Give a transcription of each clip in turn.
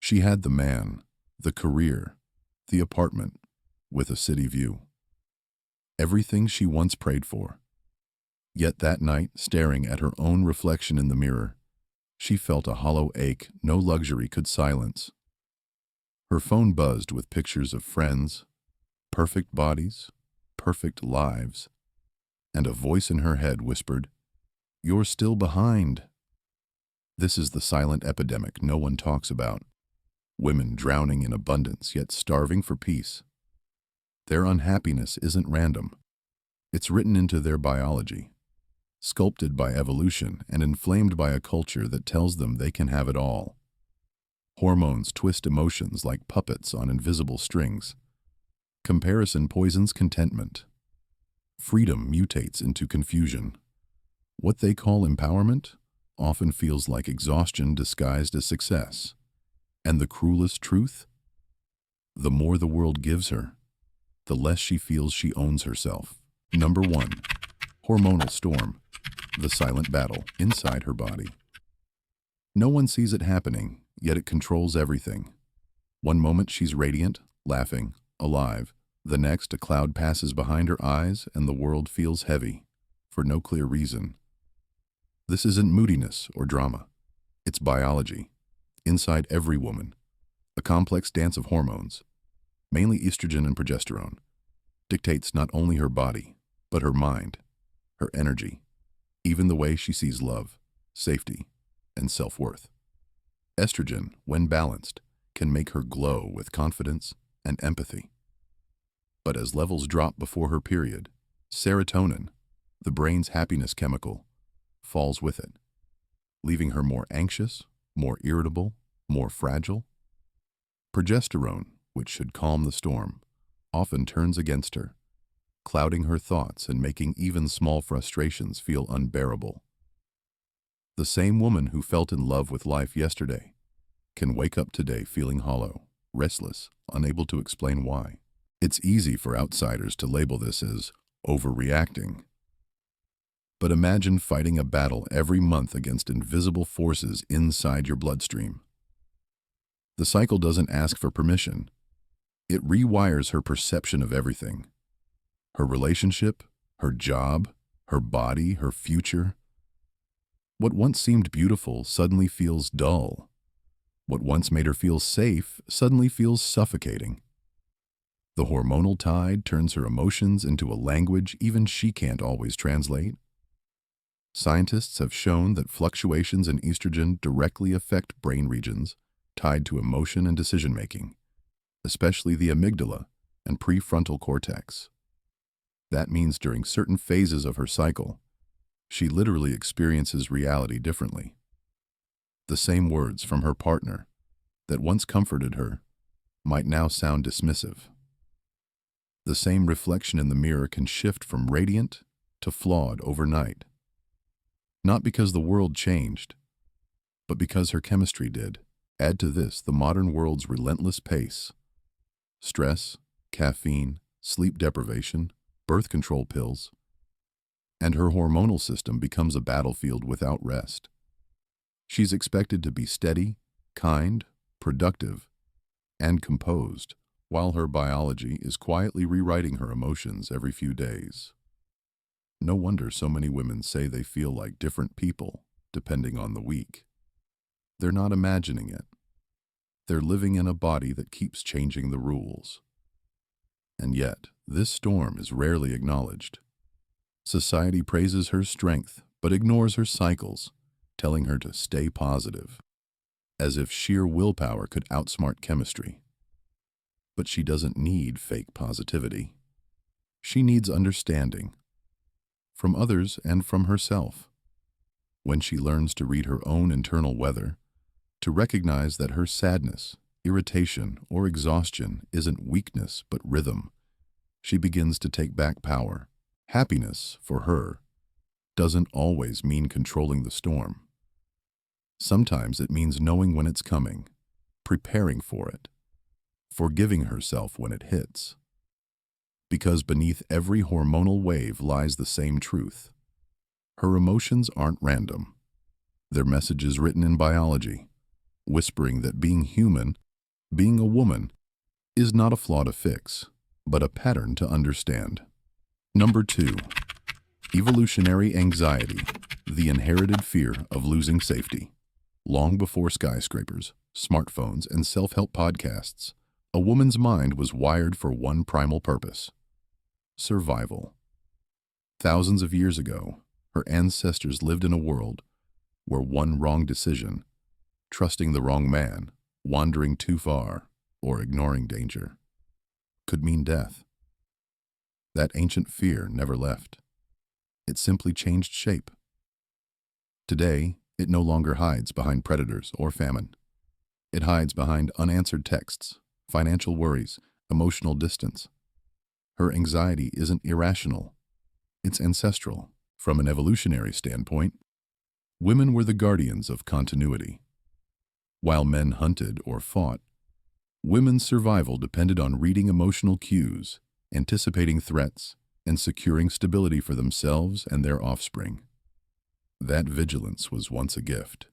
She had the man, the career, the apartment, with a city view. Everything she once prayed for. Yet that night, staring at her own reflection in the mirror, she felt a hollow ache no luxury could silence. Her phone buzzed with pictures of friends, perfect bodies, perfect lives, and a voice in her head whispered, "You're still behind." This is the silent epidemic no one talks about. Women drowning in abundance yet starving for peace. Their unhappiness isn't random. It's written into their biology, sculpted by evolution and inflamed by a culture that tells them they can have it all. Hormones twist emotions like puppets on invisible strings. Comparison poisons contentment. Freedom mutates into confusion. What they call empowerment often feels like exhaustion disguised as success. And the cruelest truth? The more the world gives her, the less she feels she owns herself. Number 1. Hormonal storm. The silent battle inside her body. No one sees it happening, yet it controls everything. One moment she's radiant, laughing, alive. The next, a cloud passes behind her eyes and the world feels heavy, for no clear reason. This isn't moodiness or drama. It's biology. Inside every woman, a complex dance of hormones, mainly estrogen and progesterone, dictates not only her body, but her mind, her energy, even the way she sees love, safety, and self-worth. Estrogen, when balanced, can make her glow with confidence and empathy. But as levels drop before her period, serotonin, the brain's happiness chemical, falls with it, leaving her more anxious, more irritable, more fragile. Progesterone, which should calm the storm, often turns against her, clouding her thoughts and making even small frustrations feel unbearable. The same woman who felt in love with life yesterday can wake up today feeling hollow, restless, unable to explain why. It's easy for outsiders to label this as overreacting. But imagine fighting a battle every month against invisible forces inside your bloodstream. The cycle doesn't ask for permission. It rewires her perception of everything. Her relationship, her job, her body, her future. What once seemed beautiful suddenly feels dull. What once made her feel safe suddenly feels suffocating. The hormonal tide turns her emotions into a language even she can't always translate. Scientists have shown that fluctuations in estrogen directly affect brain regions tied to emotion and decision-making, especially the amygdala and prefrontal cortex. That means during certain phases of her cycle, she literally experiences reality differently. The same words from her partner that once comforted her might now sound dismissive. The same reflection in the mirror can shift from radiant to flawed overnight. Not because the world changed, but because her chemistry did. Add to this the modern world's relentless pace. Stress, caffeine, sleep deprivation, birth control pills, and her hormonal system becomes a battlefield without rest. She's expected to be steady, kind, productive, and composed, while her biology is quietly rewriting her emotions every few days. No wonder so many women say they feel like different people, depending on the week. They're not imagining it. They're living in a body that keeps changing the rules. And yet, this storm is rarely acknowledged. Society praises her strength, but ignores her cycles, telling her to stay positive, as if sheer willpower could outsmart chemistry. But she doesn't need fake positivity. She needs understanding, from others and from herself. When she learns to read her own internal weather, to recognize that her sadness, irritation, or exhaustion isn't weakness but rhythm, she begins to take back power. Happiness, for her, doesn't always mean controlling the storm. Sometimes it means knowing when it's coming, preparing for it, forgiving herself when it hits. Because beneath every hormonal wave lies the same truth. Her emotions aren't random. They're messages written in biology, whispering that being human, being a woman, is not a flaw to fix, but a pattern to understand. Number 2. Evolutionary anxiety, the inherited fear of losing safety. Long before skyscrapers, smartphones, and self-help podcasts, a woman's mind was wired for one primal purpose: survival. Thousands of years ago, her ancestors lived in a world where one wrong decision, trusting the wrong man, wandering too far, or ignoring danger, could mean death. That ancient fear never left. It simply changed shape. Today, it no longer hides behind predators or famine. It hides behind unanswered texts, financial worries, emotional distance. Her anxiety isn't irrational. It's ancestral. From an evolutionary standpoint, women were the guardians of continuity. While men hunted or fought, women's survival depended on reading emotional cues, anticipating threats, and securing stability for themselves and their offspring. That vigilance was once a gift.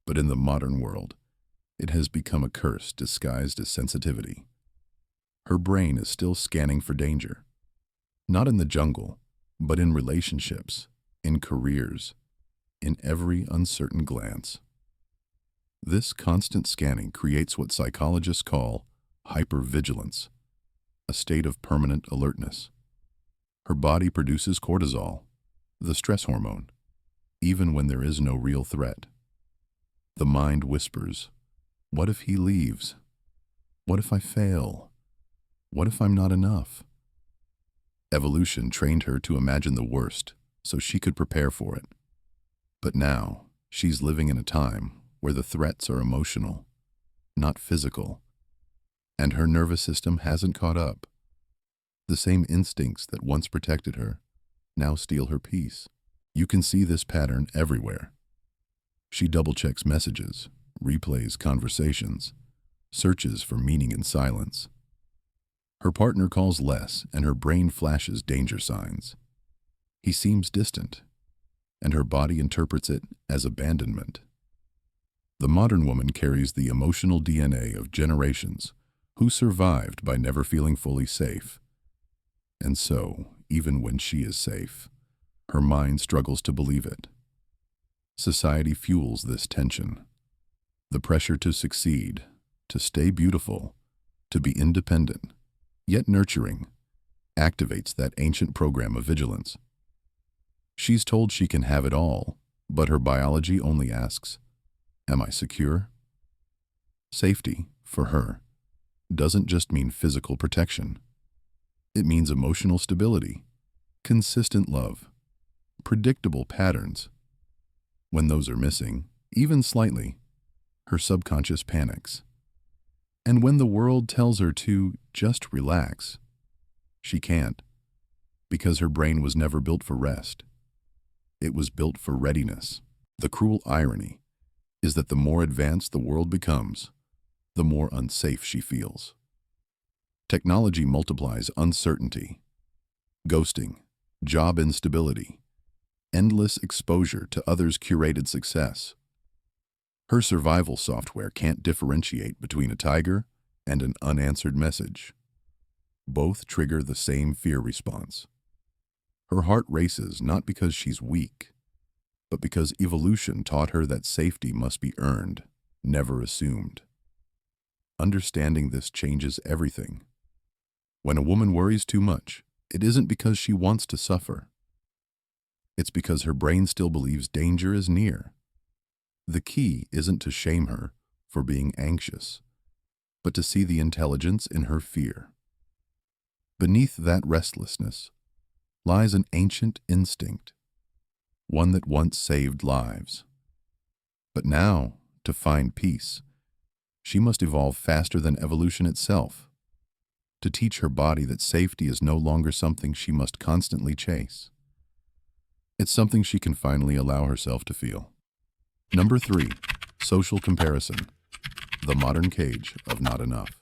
But in the modern world, it has become a curse disguised as sensitivity. Her brain is still scanning for danger, not in the jungle, but in relationships, in careers, in every uncertain glance. This constant scanning creates what psychologists call hypervigilance, a state of permanent alertness. Her body produces cortisol, the stress hormone, even when there is no real threat. The mind whispers, "What if he leaves? What if I fail? What if I'm not enough?" Evolution trained her to imagine the worst so she could prepare for it. But now, she's living in a time where the threats are emotional, not physical, and her nervous system hasn't caught up. The same instincts that once protected her now steal her peace. You can see this pattern everywhere. She double-checks messages, replays conversations, searches for meaning in silence. Her partner calls less, and her brain flashes danger signs. He seems distant, and her body interprets it as abandonment. The modern woman carries the emotional DNA of generations who survived by never feeling fully safe. And so, even when she is safe, her mind struggles to believe it. Society fuels this tension. The pressure to succeed, to stay beautiful, to be independent, yet nurturing, activates that ancient program of vigilance. She's told she can have it all, but her biology only asks, "Am I secure?" Safety, for her, doesn't just mean physical protection. It means emotional stability, consistent love, predictable patterns. When those are missing, even slightly, her subconscious panics. And when the world tells her to just relax, she can't, because her brain was never built for rest. It was built for readiness. The cruel irony is that the more advanced the world becomes, the more unsafe she feels. Technology multiplies uncertainty, ghosting, job instability, endless exposure to others' curated success. Her survival software can't differentiate between a tiger and an unanswered message. Both trigger the same fear response. Her heart races not because she's weak, but because evolution taught her that safety must be earned, never assumed. Understanding this changes everything. When a woman worries too much, it isn't because she wants to suffer. It's because her brain still believes danger is near. The key isn't to shame her for being anxious, but to see the intelligence in her fear. Beneath that restlessness lies an ancient instinct, one that once saved lives. But now, to find peace, she must evolve faster than evolution itself, to teach her body that safety is no longer something she must constantly chase. It's something she can finally allow herself to feel. Number 3, social comparison, the modern cage of not enough.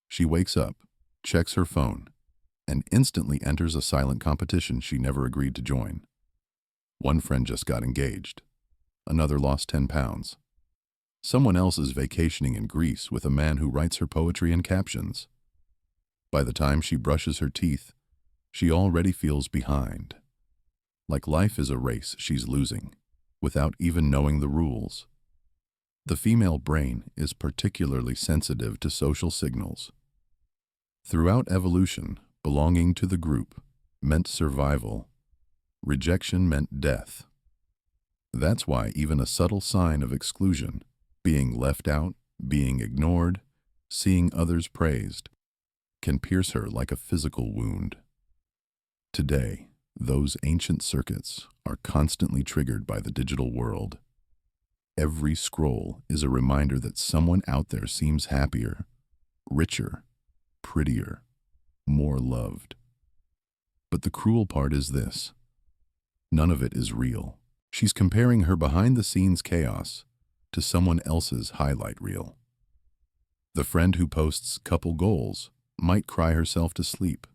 She wakes up, checks her phone, and instantly enters a silent competition she never agreed to join. One friend just got engaged. Another lost 10 pounds. Someone else is vacationing in Greece with a man who writes her poetry and captions. By the time she brushes her teeth, she already feels behind. Like life is a race she's losing, without even knowing the rules. The female brain is particularly sensitive to social signals. Throughout evolution, belonging to the group meant survival. Rejection meant death. That's why even a subtle sign of exclusion, being left out, being ignored, seeing others praised, can pierce her like a physical wound. Today, those ancient circuits are constantly triggered by the digital world. Every scroll is a reminder that someone out there seems happier, richer, prettier, more loved. But the cruel part is this: none of it is real. She's comparing her behind-the-scenes chaos to someone else's highlight reel. The friend who posts couple goals might cry herself to sleep.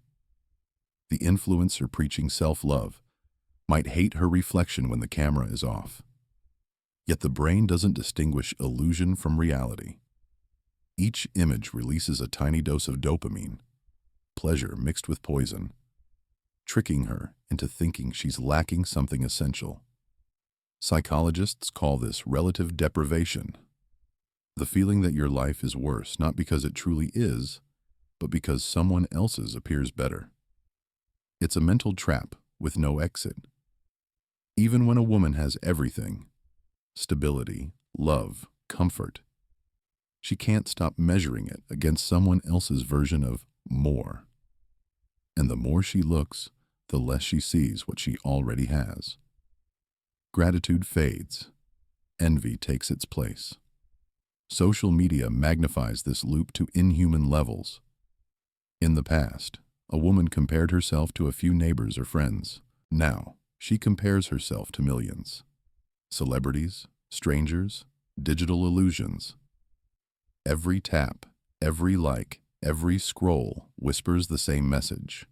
The influencer preaching self-love might hate her reflection when the camera is off. Yet the brain doesn't distinguish illusion from reality. Each image releases a tiny dose of dopamine, pleasure mixed with poison, tricking her into thinking she's lacking something essential. Psychologists call this relative deprivation, the feeling that your life is worse not because it truly is, but because someone else's appears better. It's a mental trap with no exit. Even when a woman has everything, stability, love, comfort, she can't stop measuring it against someone else's version of more. And the more she looks, the less she sees what she already has. Gratitude fades. Envy takes its place. Social media magnifies this loop to inhuman levels. In the past, a woman compared herself to a few neighbors or friends. Now, she compares herself to millions. Celebrities, strangers, digital illusions. Every tap, every like, every scroll whispers the same message: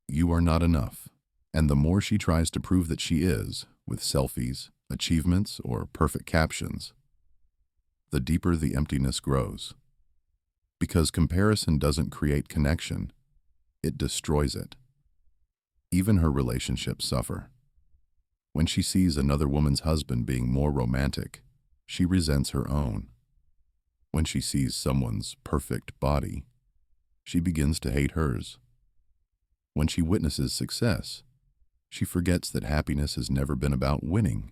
you are not enough. And the more she tries to prove that she is, with selfies, achievements, or perfect captions, the deeper the emptiness grows. Because comparison doesn't create connection, it destroys it. Even her relationships suffer. When she sees another woman's husband being more romantic, she resents her own. When she sees someone's perfect body, she begins to hate hers. When she witnesses success, she forgets that happiness has never been about winning.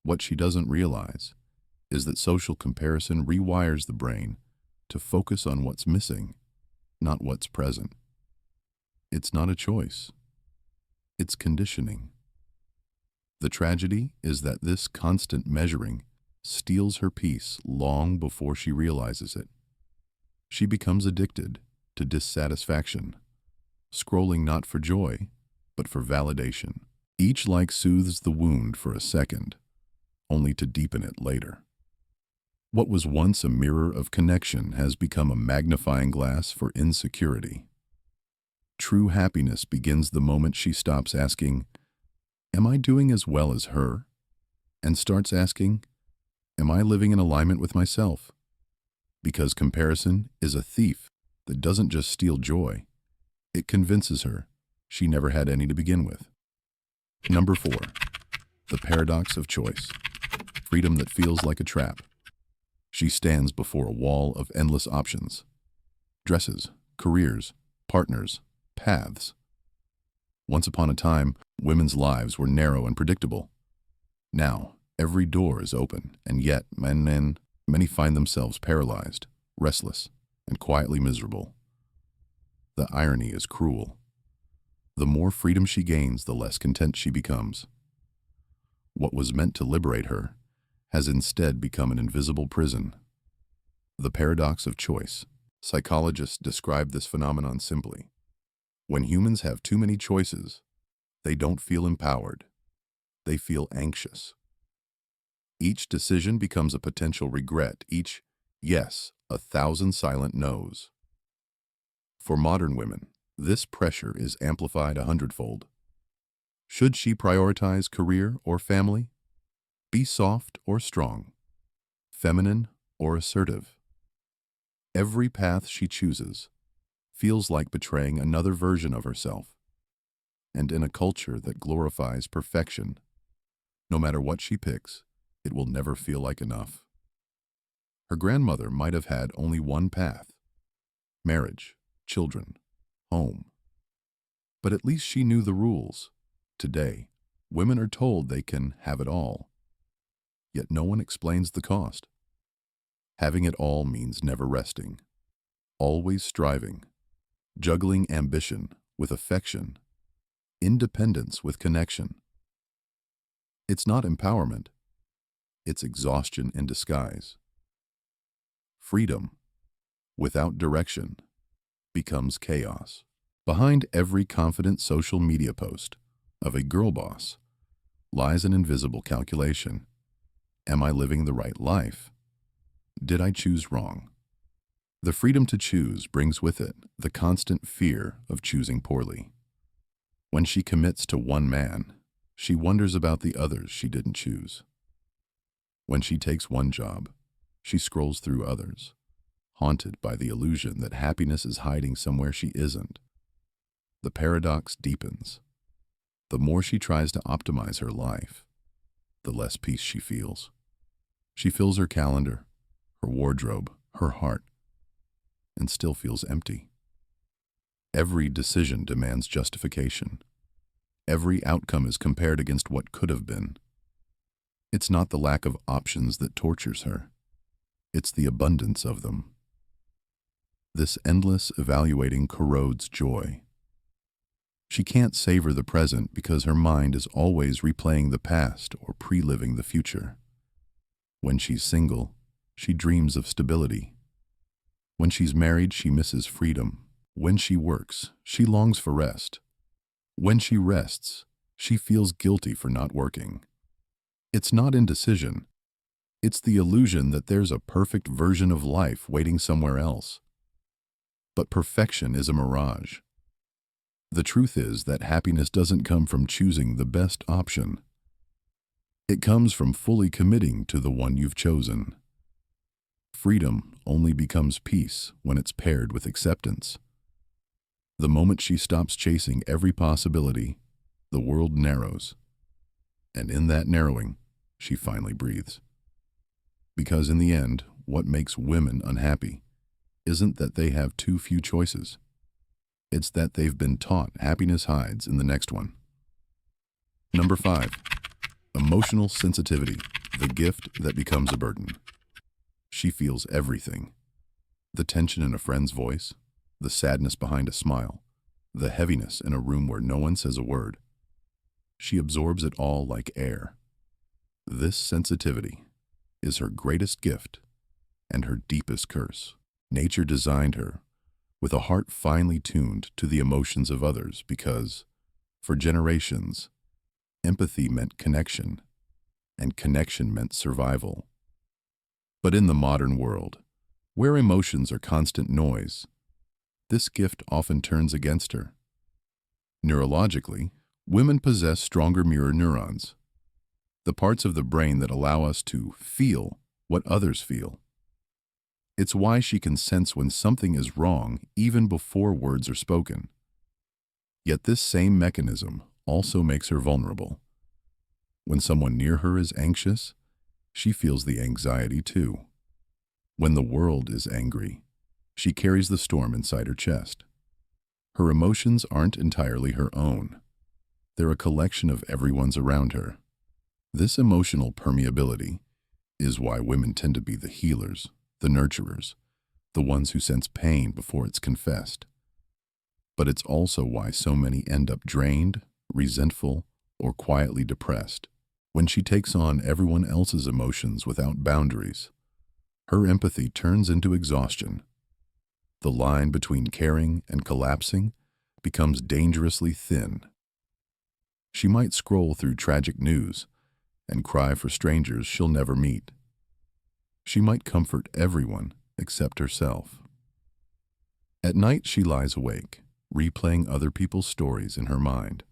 What she doesn't realize is that social comparison rewires the brain to focus on what's missing, not what's present. It's not a choice. It's conditioning. The tragedy is that this constant measuring steals her peace long before she realizes it. She becomes addicted to dissatisfaction, scrolling not for joy, but for validation. Each like soothes the wound for a second, only to deepen it later. What was once a mirror of connection has become a magnifying glass for insecurity. True happiness begins the moment she stops asking, "Am I doing as well as her?" and starts asking, "Am I living in alignment with myself?" Because comparison is a thief that doesn't just steal joy, it convinces her she never had any to begin with. Number 4, the paradox of choice. Freedom that feels like a trap. She stands before a wall of endless options. Dresses, careers, partners, paths. Once upon a time, women's lives were narrow and predictable. Now, every door is open, and yet many find themselves paralyzed, restless, and quietly miserable. The irony is cruel. The more freedom she gains, the less content she becomes. What was meant to liberate her has instead become an invisible prison. The paradox of choice. Psychologists describe this phenomenon simply: when humans have too many choices, they don't feel empowered. They feel anxious. Each decision becomes a potential regret, each yes, 1,000 silent no's. For modern women, this pressure is amplified 100-fold. Should she prioritize career or family? Be soft or strong? feminine or assertive. Every path she chooses feels like betraying another version of herself. And in a culture that glorifies perfection, no matter what she picks, it will never feel like enough. Her grandmother might have had only one path: marriage, children, home. But at least she knew the rules. Today, women are told they can have it all, yet no one explains the cost. Having it all means never resting, always striving, juggling ambition with affection, independence with connection. It's not empowerment, it's exhaustion in disguise. Freedom, without direction, becomes chaos. Behind every confident social media post of a girl boss lies an invisible calculation. Am I living the right life? Did I choose wrong? The freedom to choose brings with it the constant fear of choosing poorly. When she commits to one man, she wonders about the others she didn't choose. When she takes one job, she scrolls through others, haunted by the illusion that happiness is hiding somewhere she isn't. The paradox deepens. The more she tries to optimize her life, the less peace she feels. She fills her calendar, her wardrobe, her heart, and still feels empty. Every decision demands justification. Every outcome is compared against what could have been. It's not the lack of options that tortures her. It's the abundance of them. This endless evaluating corrodes joy. She can't savor the present because her mind is always replaying the past or pre-living the future. When she's single, she dreams of stability. When she's married, she misses freedom. When she works, she longs for rest. When she rests, she feels guilty for not working. It's not indecision. It's the illusion that there's a perfect version of life waiting somewhere else. But perfection is a mirage. The truth is that happiness doesn't come from choosing the best option. It comes from fully committing to the one you've chosen. Freedom only becomes peace when it's paired with acceptance. The moment she stops chasing every possibility, the world narrows. And in that narrowing, she finally breathes. Because in the end, what makes women unhappy isn't that they have too few choices. It's that they've been taught happiness hides in the next one. Number 5. Emotional sensitivity, the gift that becomes a burden. She feels everything. The tension in a friend's voice, the sadness behind a smile, the heaviness in a room where no one says a word. She absorbs it all like air. This sensitivity is her greatest gift and her deepest curse. Nature designed her with a heart finely tuned to the emotions of others because, for generations, empathy meant connection, and connection meant survival. But in the modern world, where emotions are constant noise, this gift often turns against her. Neurologically, women possess stronger mirror neurons, the parts of the brain that allow us to feel what others feel. It's why she can sense when something is wrong even before words are spoken. Yet this same mechanism also makes her vulnerable. When someone near her is anxious, she feels the anxiety too. When the world is angry, she carries the storm inside her chest. Her emotions aren't entirely her own. They're a collection of everyone's around her. This emotional permeability is why women tend to be the healers, the nurturers, the ones who sense pain before it's confessed. But it's also why so many end up drained, resentful, or quietly depressed. When she takes on everyone else's emotions without boundaries, her empathy turns into exhaustion. The line between caring and collapsing becomes dangerously thin. She might scroll through tragic news and cry for strangers she'll never meet. She might comfort everyone except herself. At night, she lies awake, replaying other people's stories in her mind.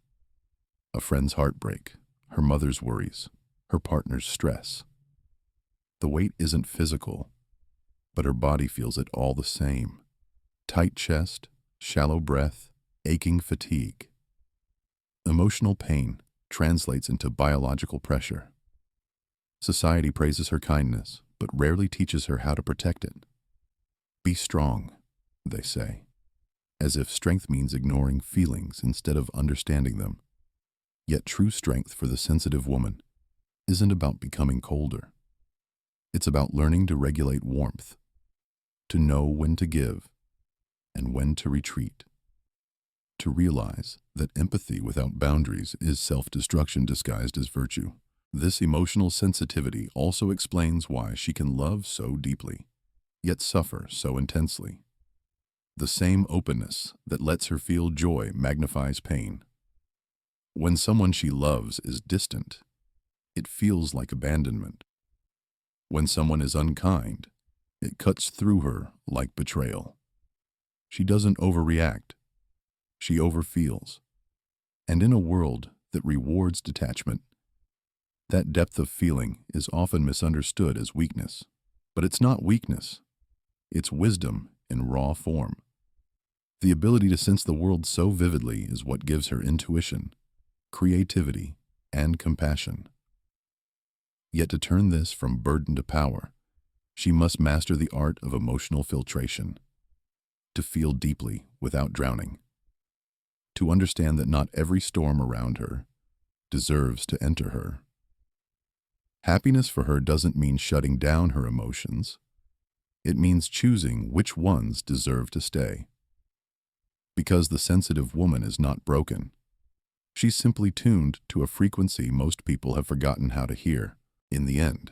A friend's heartbreak, her mother's worries, her partner's stress. The weight isn't physical, but her body feels it all the same. Tight chest, shallow breath, aching fatigue. Emotional pain translates into biological pressure. Society praises her kindness, but rarely teaches her how to protect it. Be strong, they say, as if strength means ignoring feelings instead of understanding them. Yet true strength for the sensitive woman isn't about becoming colder. It's about learning to regulate warmth, to know when to give and when to retreat, to realize that empathy without boundaries is self-destruction disguised as virtue. This emotional sensitivity also explains why she can love so deeply, yet suffer so intensely. The same openness that lets her feel joy magnifies pain. When someone she loves is distant, it feels like abandonment. When someone is unkind, it cuts through her like betrayal. She doesn't overreact. She overfeels. And in a world that rewards detachment, that depth of feeling is often misunderstood as weakness. But it's not weakness. It's wisdom in raw form. The ability to sense the world so vividly is what gives her intuition, creativity, and compassion. Yet to turn this from burden to power, she must master the art of emotional filtration, to feel deeply without drowning, to understand that not every storm around her deserves to enter her. Happiness for her doesn't mean shutting down her emotions. It means choosing which ones deserve to stay. Because the sensitive woman is not broken. She's simply tuned to a frequency most people have forgotten how to hear. In the end,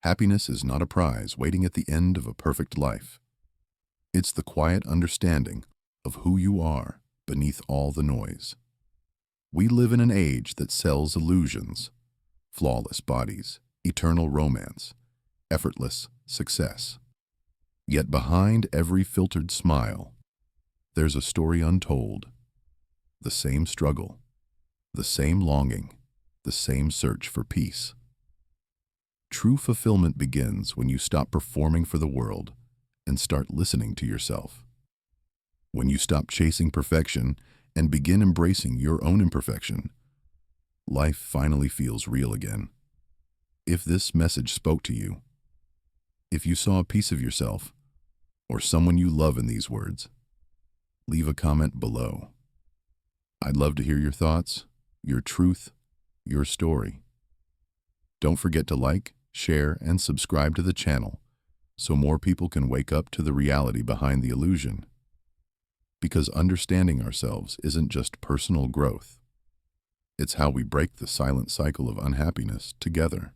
happiness is not a prize waiting at the end of a perfect life. It's the quiet understanding of who you are beneath all the noise. We live in an age that sells illusions, flawless bodies, eternal romance, effortless success. Yet behind every filtered smile, there's a story untold, the same struggle, the same longing, the same search for peace. True fulfillment begins when you stop performing for the world and start listening to yourself. When you stop chasing perfection and begin embracing your own imperfection, life finally feels real again. If this message spoke to you, if you saw a piece of yourself or someone you love in these words, leave a comment below. I'd love to hear your thoughts, your truth, your story. Don't forget to like, share, and subscribe to the channel so more people can wake up to the reality behind the illusion. Because understanding ourselves isn't just personal growth. It's how we break the silent cycle of unhappiness together.